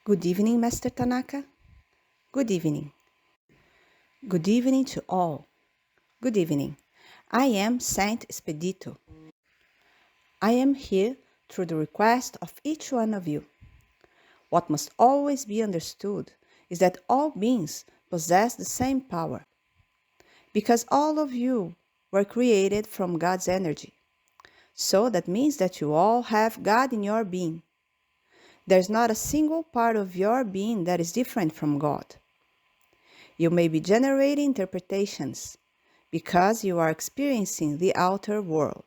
Good evening, Master Tanaka. Good evening. Good evening to all. Good evening. I am Saint Expedito. I am here through the request of each one of you. What must always be understood is that all beings possess the same power, because all of you were created from God's energy. So that means that you all have God in your being. There's not a single part of your being that is different from God. You may be generating interpretations because you are experiencing the outer world.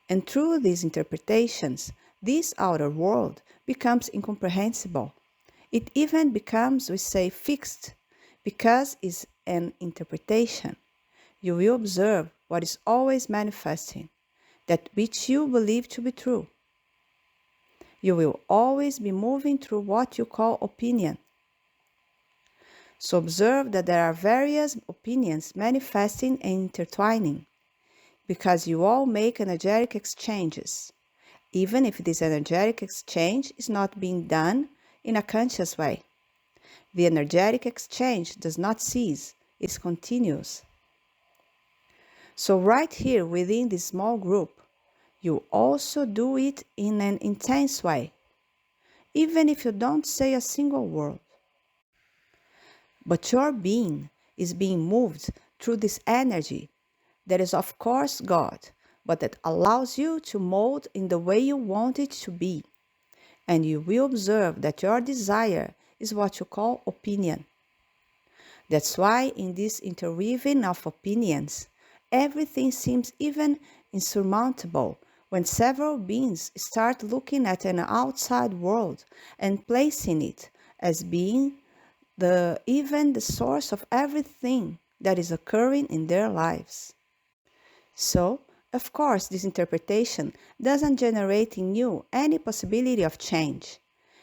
And through these interpretations, this outer world becomes incomprehensible. It even becomes, we say, fixed, because it's an interpretation. You will observe what is always manifesting, that which you believe to be true. You will always be moving through what you call opinion. So observe that there are various opinions manifesting and intertwining, because you all make energetic exchanges, even if this energetic exchange is not being done in a conscious way. The energetic exchange does not cease, it continues. So right here within this small group, you also do it in an intense way, even if you don't say a single word. But your being is being moved through this energy that is of course God, but that allows you to mold in the way you want it to be. And you will observe that your desire is what you call opinion. That's why in this interweaving of opinions, everything seems even insurmountable when several beings start looking at an outside world and placing it as being even the source of everything that is occurring in their lives. So, of course, this interpretation doesn't generate in you any possibility of change.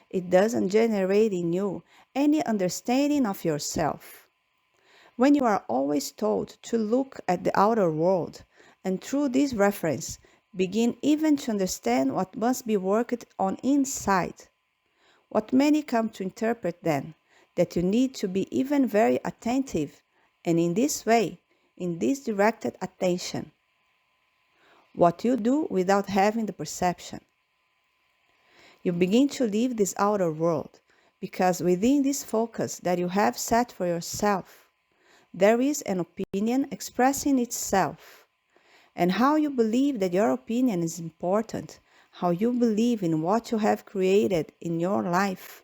It doesn't generate in you any understanding of yourself. When you are always told to look at the outer world, and through this reference, begin even to understand what must be worked on inside, what many come to interpret then, that you need to be even very attentive, and in this way, in this directed attention, what you do without having the perception. You begin to leave this outer world, because within this focus that you have set for yourself, there is an opinion expressing itself. And how you believe that your opinion is important, how you believe in what you have created in your life,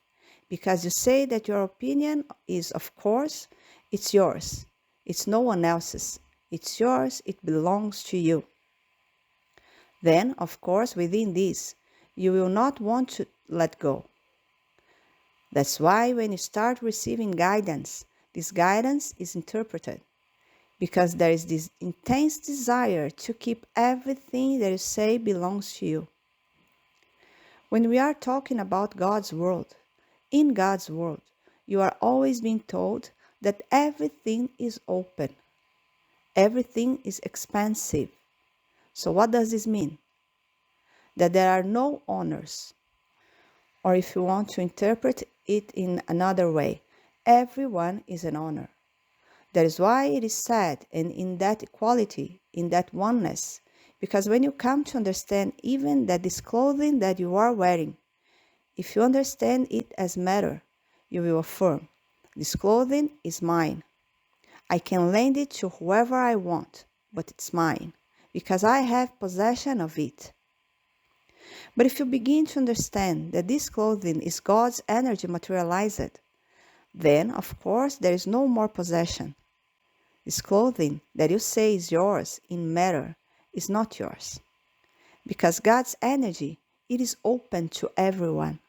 because you say that your opinion is, of course, it's yours. It's no one else's. It's yours. It belongs to you. Then, of course, within this, you will not want to let go. That's why when you start receiving guidance, this guidance is interpreted, because there is this intense desire to keep everything that you say belongs to you. When we are talking about God's world, in God's world, you are always being told that everything is open. Everything is expansive. So what does this mean? That there are no honors. Or if you want to interpret it in another way, everyone is an honor. That is why it is said, and in that equality, in that oneness, because when you come to understand even that this clothing that you are wearing, if you understand it as matter, you will affirm, this clothing is mine. I can lend it to whoever I want, but it's mine, because I have possession of it. But if you begin to understand that this clothing is God's energy materialized, then, of course, there is no more possession. This clothing that you say is yours in matter is not yours, because God's energy, it is open to everyone.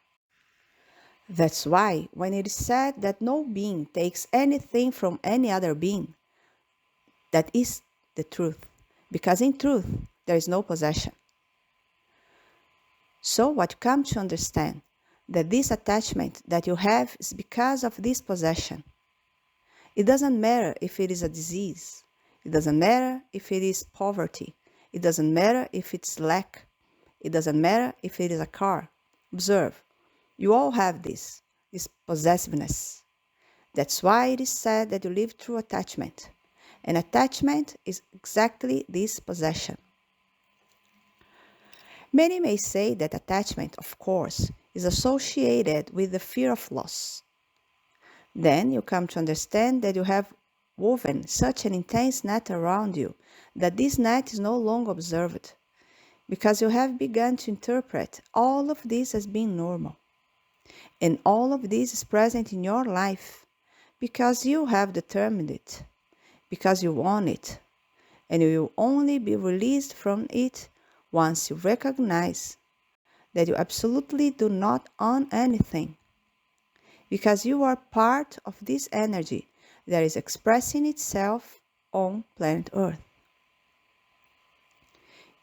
That's why when it is said that no being takes anything from any other being, that is the truth, because in truth there is no possession. So what you come to understand, that this attachment that you have is because of this possession. It doesn't matter if it is a disease. It doesn't matter if it is poverty. It doesn't matter if it's lack. It doesn't matter if it is a car. Observe, you all have this. is possessiveness. That's why it is said that you live through attachment. And attachment is exactly this possession. Many may say that attachment, of course, is associated with the fear of loss. Then you come to understand that you have woven such an intense net around you that this net is no longer observed, because you have begun to interpret all of this as being normal. And all of this is present in your life because you have determined it, because you want it, and you will only be released from it once you recognize that you absolutely do not own anything, because you are part of this energy that is expressing itself on planet Earth.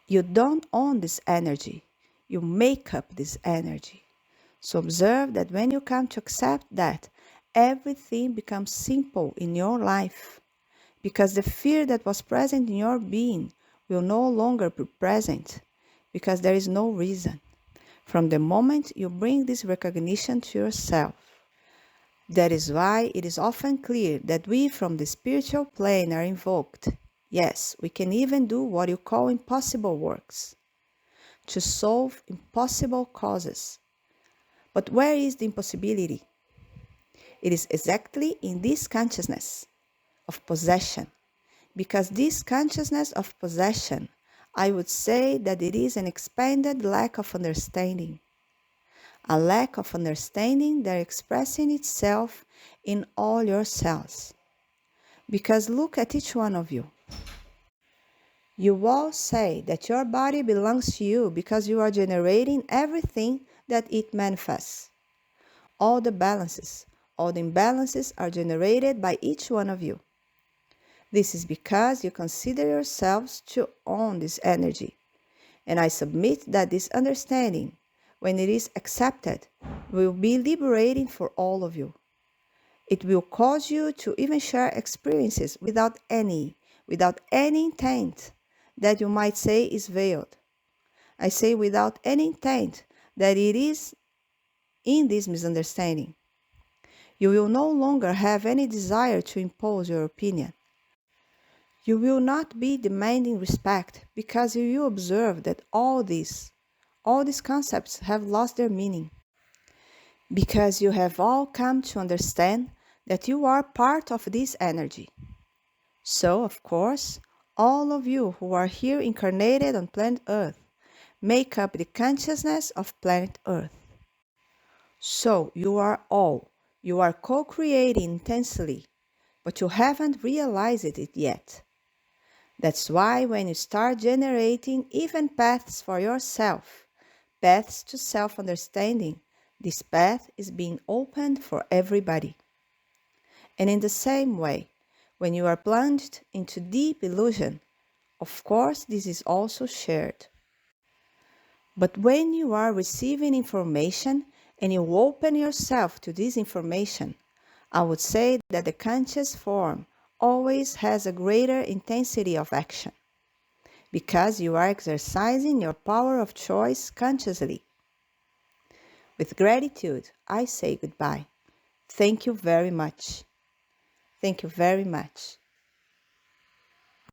You don't own this energy, you make up this energy. So observe that when you come to accept that, everything becomes simple in your life, because the fear that was present in your being will no longer be present, because there is no reason. From the moment you bring this recognition to yourself. That is why it is often clear that we from the spiritual plane are invoked. Yes, we can even do what you call impossible works, to solve impossible causes. But where is the impossibility? It is exactly in this consciousness of possession. Because this consciousness of possession, I would say that it is an expanded lack of understanding. A lack of understanding that is expressing itself in all your cells. Because look at each one of you. You all say that your body belongs to you because you are generating everything that it manifests. All the balances, all the imbalances are generated by each one of you. This is because you consider yourselves to own this energy. And I submit that this understanding, when it is accepted, will be liberating for all of you. It will cause you to even share experiences without any intent that you might say is veiled. I say without any intent that it is in this misunderstanding. You will no longer have any desire to impose your opinion. You will not be demanding respect because you will observe that all these concepts have lost their meaning. Because you have all come to understand that you are part of this energy. So, of course, all of you who are here incarnated on planet Earth make up the consciousness of planet Earth. So, you are co-creating intensely, but you haven't realized it yet. That's why when you start generating even paths for yourself, paths to self-understanding, this path is being opened for everybody. And in the same way, when you are plunged into deep illusion, of course this is also shared. But when you are receiving information and you open yourself to this information, I would say that the conscious form always has a greater intensity of action, because you are exercising your power of choice consciously. With gratitude, I say goodbye. Thank you very much. Thank you very much.